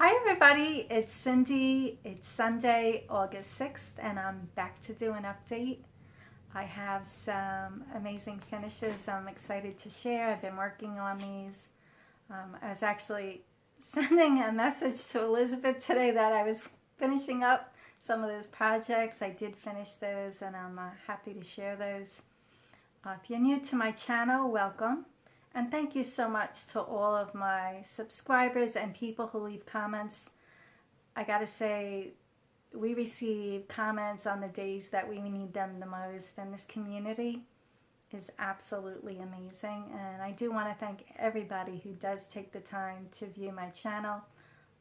Hi everybody, it's Cindy. It's Sunday, August 6th, and I'm back to do an update. I have some amazing finishes I'm excited to share. I've been working on these. I was actually sending a message to Elizabeth today that I was finishing up some of those projects. I did finish those, and I'm happy to share those. If you're new to my channel, welcome. And thank you so much to all of my subscribers and people who leave comments. I gotta say, we receive comments on the days that we need them the most, and this community is absolutely amazing. And I do want to thank everybody who does take the time to view my channel.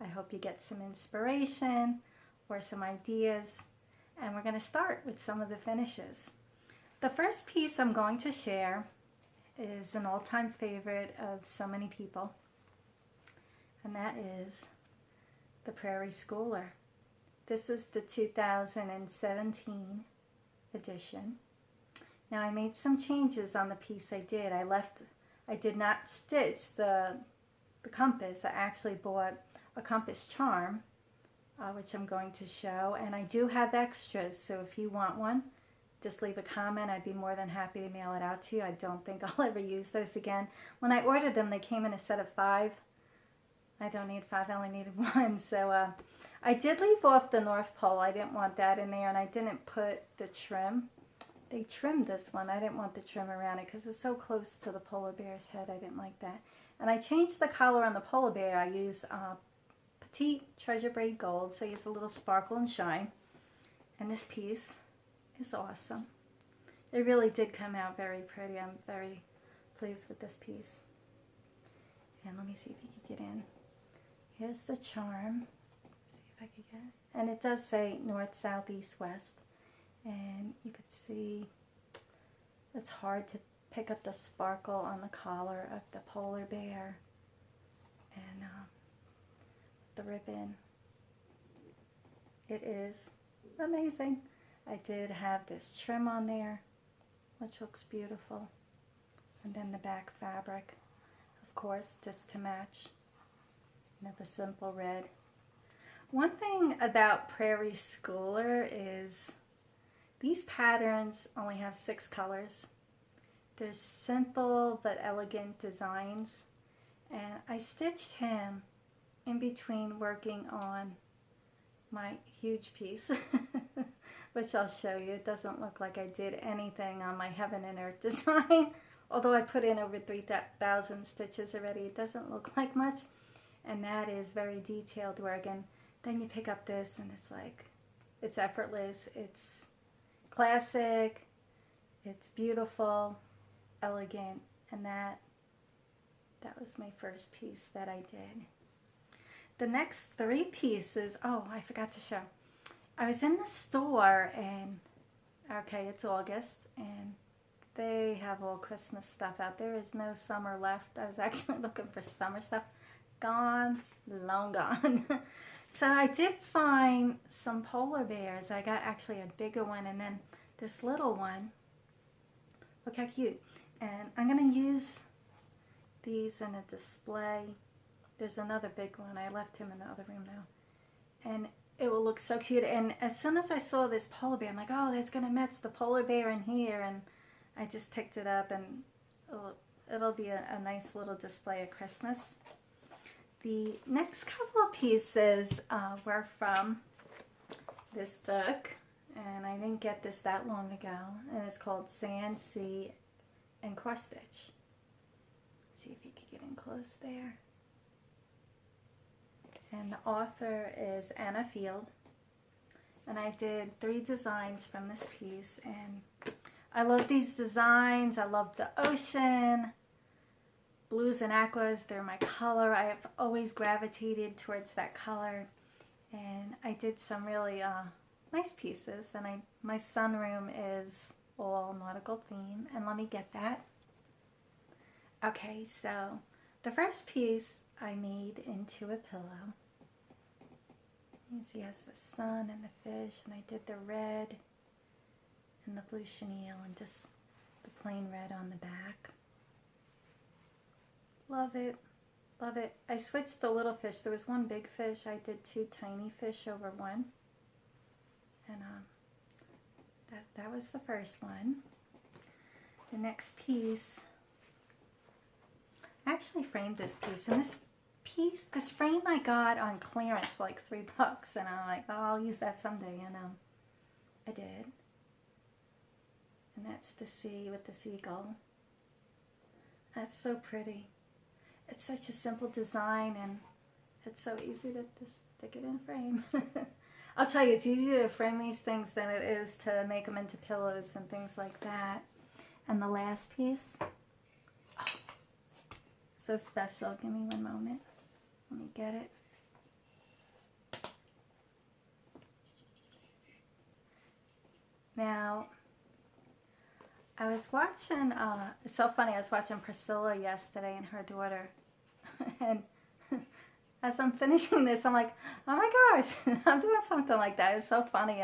I hope you get some inspiration or some ideas. And we're going to start with some of the finishes. The first piece I'm going to share is an all-time favorite of so many people, and that is the Prairie Schooler. This is the 2017 edition. Now I made some changes on the piece I did. I did not stitch the compass. I actually bought a compass charm, which I'm going to show, and I do have extras, so if you want one, just leave a comment. I'd be more than happy to mail it out to you. I don't think I'll ever use those again. When I ordered them, they came in a set of 5. I don't need 5, I only needed 1. So I did leave off the North Pole. I didn't want that in there, and I didn't put the trim. They trimmed this one. I didn't want the trim around it because it's so close to the polar bear's head. I didn't like that. And I changed the color on the polar bear. I used Petite Treasure Braid Gold, so I used a little sparkle and shine. And this piece is awesome. It really did come out very pretty. I'm very pleased with this piece. And let me see if you can get in. Here's the charm. See if I can get it. And it does say north, south, east, west. And you could see it's hard to pick up the sparkle on the collar of the polar bear. And the ribbon. It is amazing. I did have this trim on there, which looks beautiful. And then the back fabric, of course, just to match. The simple red. One thing about Prairie Schooler is these patterns only have 6 colors. They're simple but elegant designs. And I stitched him in between working on my huge piece. Which I'll show you. It doesn't look like I did anything on my Heaven and Earth design. Although I put in over 3,000 stitches already, it doesn't look like much. And that is very detailed work. And then you pick up this and it's like, it's effortless, it's classic, it's beautiful, elegant. And that was my first piece that I did. The next 3 pieces, oh, I forgot to show. I was in the store and, okay, it's August, and they have all Christmas stuff out. There is no summer left. I was actually looking for summer stuff. Gone, long gone. So I did find some polar bears. I got actually a bigger one and then this little one. Look how cute. And I'm going to use these in a display. There's another big one. I left him in the other room now. And it will look so cute. And as soon as I saw this polar bear, I'm like, oh, that's going to match the polar bear in here. And I just picked it up, and it'll be a nice little display at Christmas. The next couple of pieces were from this book. And I didn't get this that long ago. And it's called Sand, Sea, and Cross Stitch. See if you can get in close there. And the author is Anna Field. And I did 3 designs from this piece. And I love these designs. I love the ocean. Blues and aquas, they're my color. I have always gravitated towards that color. And I did some really nice pieces. And my sunroom is all nautical theme. And let me get that. Okay, so the first piece I made into a pillow. You see it has the sun and the fish, and I did the red and the blue chenille and just the plain red on the back. Love it. Love it. I switched the little fish. There was one big fish. I did 2 tiny fish over one. And that was the first one. The next piece, I actually framed this piece. And this frame I got on clearance for like $3. And I'm like, oh, I'll use that someday. And I did. And that's the sea with the seagull. That's so pretty. It's such a simple design, and it's so easy to just stick it in a frame. I'll tell you, it's easier to frame these things than it is to make them into pillows and things like that. And the last piece, oh, so special. Give me one moment. Let me get it. Now, I was watching, it's so funny, I was watching Priscilla yesterday and her daughter, and as I'm finishing this, I'm like, oh my gosh, I'm doing something like that. It's so funny.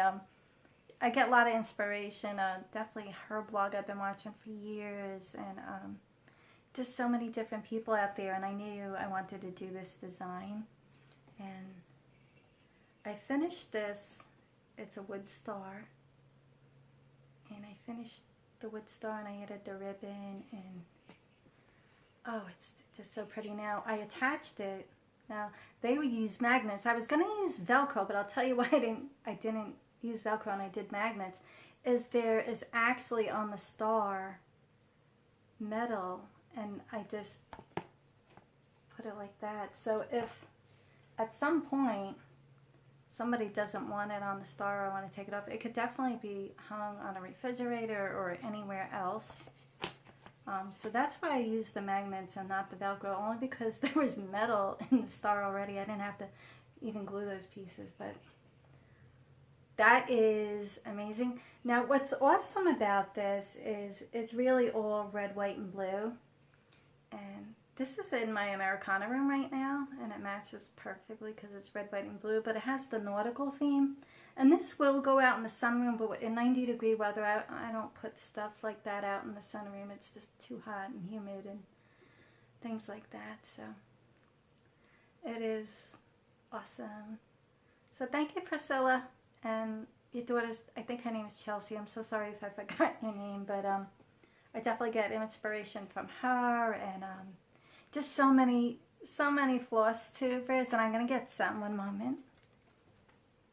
I get a lot of inspiration. Definitely her blog I've been watching for years, and just so many different people out there, and I knew I wanted to do this design. And I finished this. It's a wood star, and I finished the wood star and I added the ribbon, and oh, it's just so pretty. Now I attached it. Now they would use magnets. I was going to use Velcro, but I'll tell you why I didn't use Velcro and I did magnets. Is there is actually on the star metal, and I just put it like that. So if at some point somebody doesn't want it on the star or want to take it off, it could definitely be hung on a refrigerator or anywhere else. So that's why I used the magnets and not the Velcro, only because there was metal in the star already. I didn't have to even glue those pieces, but that is amazing. Now what's awesome about this is it's really all red, white, and blue. And this is in my Americana room right now, and it matches perfectly because it's red, white, and blue, but it has the nautical theme. And this will go out in the sunroom, but in 90-degree weather, I don't put stuff like that out in the sunroom. It's just too hot and humid and things like that. So it is awesome. So thank you, Priscilla, and your daughter's, I think her name is Chelsea. I'm so sorry if I forgot your name, but I definitely get inspiration from her, and just so many floss tubers, and I'm going to get some one moment.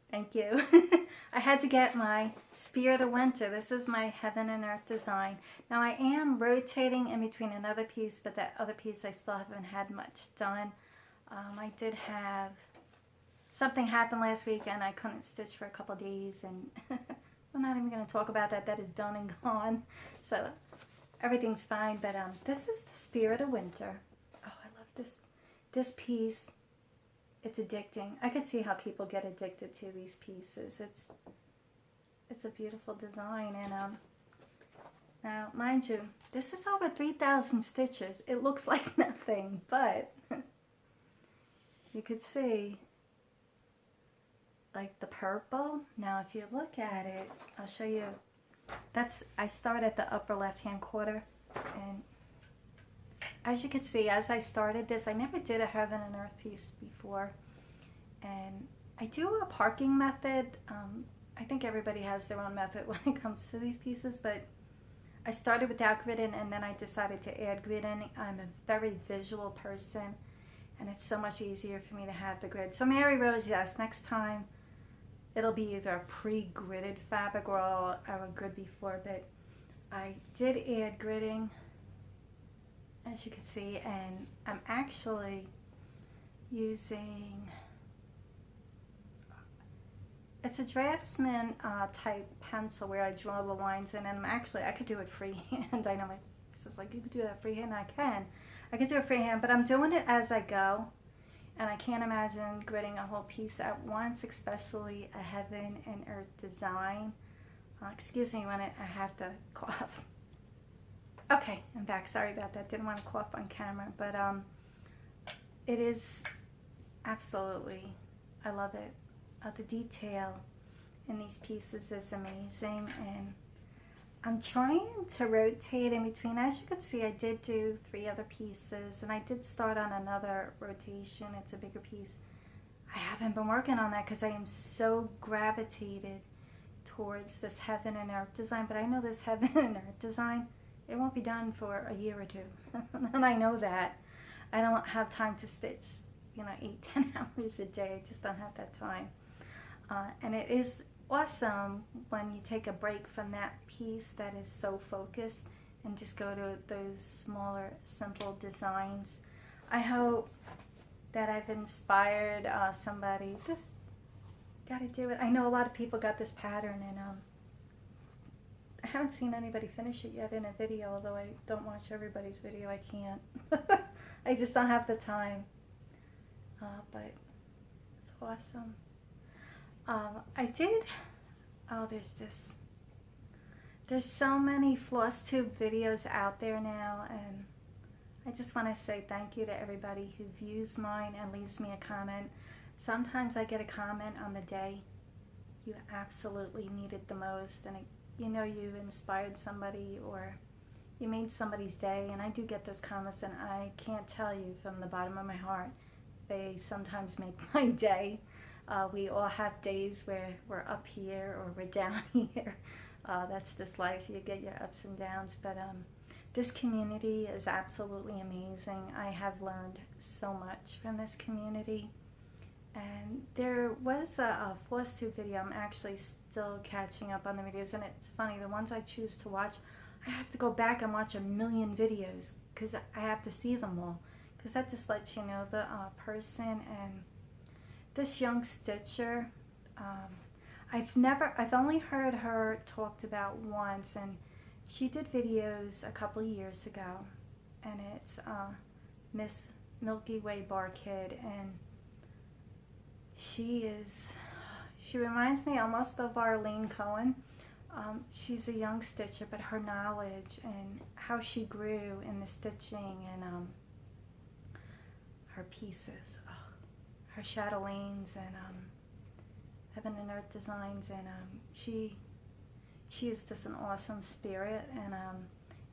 Thank you. I had to get my Spirit of Winter. This is my Heaven and Earth design. Now I am rotating in between another piece, but that other piece I still haven't had much done. I did have something happen last week and I couldn't stitch for a couple days, and we're not even going to talk about that. That is done and gone. So everything's fine, but this is the Spirit of Winter. Oh, I love this piece. It's addicting. I could see how people get addicted to these pieces. It's a beautiful design, and now mind you, this is over 3,000 stitches. It looks like nothing, but you could see like the purple. Now if you look at it, I'll show you. I start at the upper left hand quarter, and as you can see, as I started this, I never did a Heaven and Earth piece before, and I do a parking method. I think everybody has their own method when it comes to these pieces, but I started without gridding, and then I decided to add gridding. I'm a very visual person, and it's so much easier for me to have the grid. So Mary Rose, yes, next time it'll be either a pre-gridded fabric or a grid before, but I did add gridding, as you can see, and I'm actually using, it's a Draftsman type pencil where I draw the lines in, and I could do it freehand. I know my sister's like, you could do that freehand. I could do it freehand, but I'm doing it as I go, and I can't imagine gridding a whole piece at once, especially a Heaven and Earth design. Excuse me when I have to cough. Okay, I'm back. Sorry about that. Didn't want to cough on camera, but it is absolutely, I love it. The detail in these pieces is amazing, and I'm trying to rotate in between. As you can see, I did do 3 other pieces, and I did start on another rotation. It's a bigger piece. I haven't been working on that because I am so gravitated towards this heaven and earth design, but I know this heaven and earth design, it won't be done for a year or 2. And I know that. I don't have time to stitch, 8-10 hours a day. I just don't have that time. And it is awesome when you take a break from that piece that is so focused and just go to those smaller, simple designs. I hope that I've inspired somebody. Just gotta do it. I know a lot of people got this pattern, and I haven't seen anybody finish it yet in a video, although I don't watch everybody's video. I can't. I just don't have the time. But it's awesome. I did, there's so many Flosstube videos out there now, and I just want to say thank you to everybody who views mine and leaves me a comment. Sometimes I get a comment on the day you absolutely need it the most, and you inspired somebody or you made somebody's day, and I do get those comments, and I can't tell you from the bottom of my heart, they sometimes make my day. We all have days where we're up here or we're down here. That's just life. You get your ups and downs. But this community is absolutely amazing. I have learned so much from this community. And there was a Flosstube video. I'm actually still catching up on the videos. And it's funny, the ones I choose to watch, I have to go back and watch a million videos because I have to see them all. Because that just lets you know the person. And this young stitcher, I've only heard her talked about once, and she did videos a couple years ago, and it's Mrsmilkybarkid, and she reminds me almost of Arlene Cohen. She's a young stitcher, but her knowledge and how she grew in the stitching and her pieces, her chatelaines and heaven and earth designs, and she is just an awesome spirit. And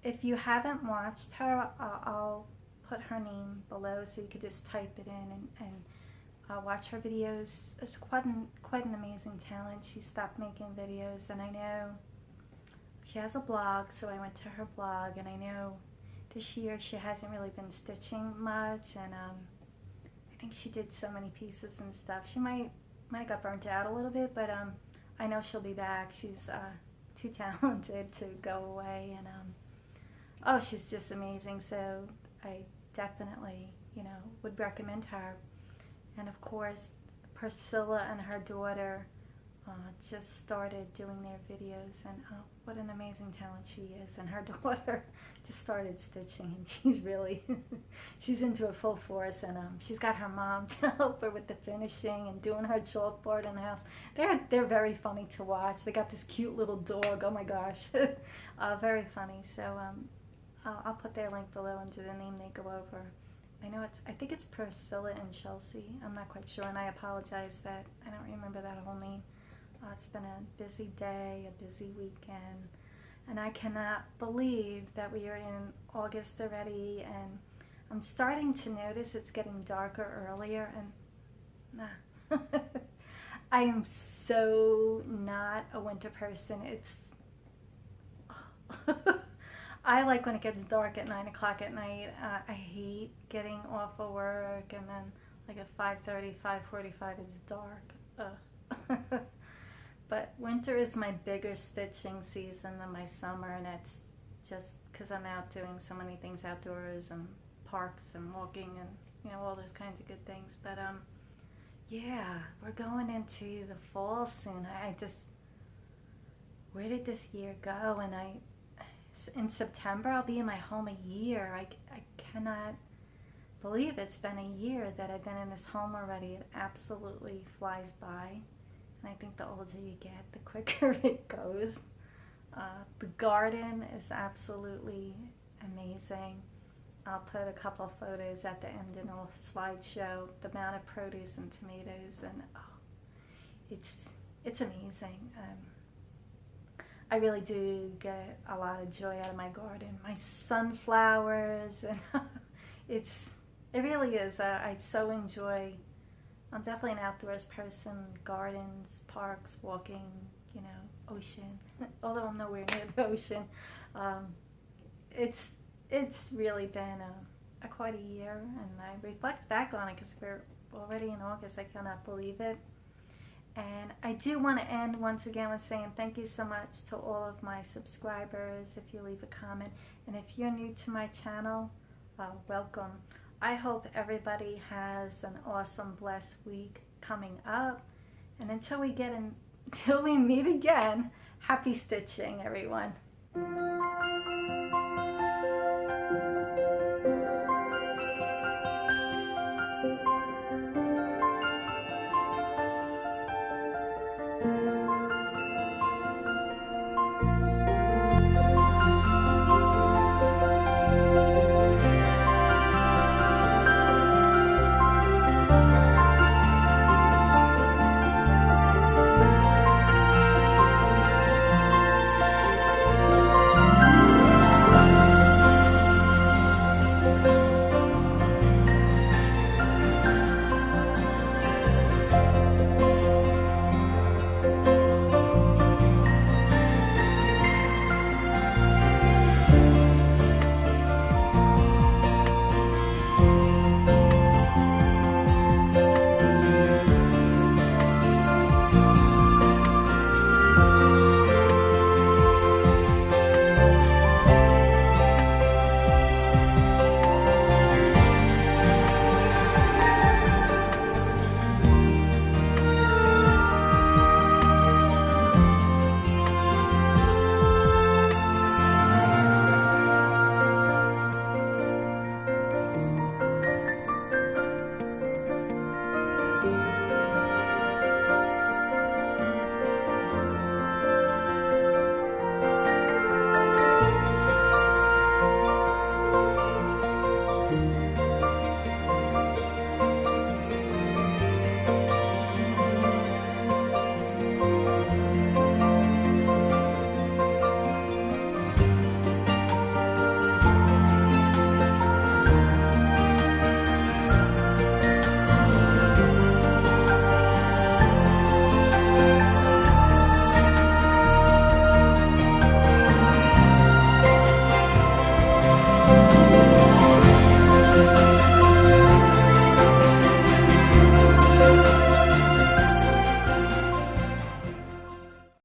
if you haven't watched her, I'll put her name below so you could just type it in and watch her videos. It's quite an amazing talent. She stopped making videos, and I know she has a blog, so I went to her blog, and I know this year she hasn't really been stitching much, and I think she did so many pieces and stuff. She might have got burnt out a little bit, but I know she'll be back. She's too talented to go away, and she's just amazing. So I definitely, would recommend her. And of course, Priscilla and her daughter just started doing their videos, and what an amazing talent she is. And her daughter just started stitching, and she's into it full force, and she's got her mom to help her with the finishing and doing her chalkboard in the house. They're very funny to watch. They got this cute little dog. Oh my gosh. Very funny. So I'll put their link below under the name they go over. I think it's Priscilla and Chelsea. I'm not quite sure, and I apologize that I don't remember that whole name. It's been a busy day, a busy weekend, and I cannot believe that we are in August already, and I'm starting to notice it's getting darker earlier, and nah. I am so not a winter person. I like when it gets dark at 9 o'clock at night. I hate getting off of work, and then like at 5:30, 5:45 it's dark. But winter is my bigger stitching season than my summer, and it's just because I'm out doing so many things outdoors and parks and walking and all those kinds of good things. But yeah, we're going into the fall soon. Where did this year go? And in September I'll be in my home a year. I cannot believe it's been a year that I've been in this home already. It absolutely flies by. And I think the older you get, the quicker it goes. The garden is absolutely amazing. I'll put a couple photos at the end in a slideshow, the amount of produce and tomatoes, and it's amazing. I really do get a lot of joy out of my garden. My sunflowers, and it really is. I so enjoy. I'm definitely an outdoors person. Gardens, parks, walking, ocean. Although I'm nowhere near the ocean, it's really been quite a year, and I reflect back on it because we're already in August. I cannot believe it. And I do want to end once again with saying thank you so much to all of my subscribers if you leave a comment. And if you're new to my channel, welcome. I hope everybody has an awesome, blessed week coming up. And until we meet again, happy stitching, everyone.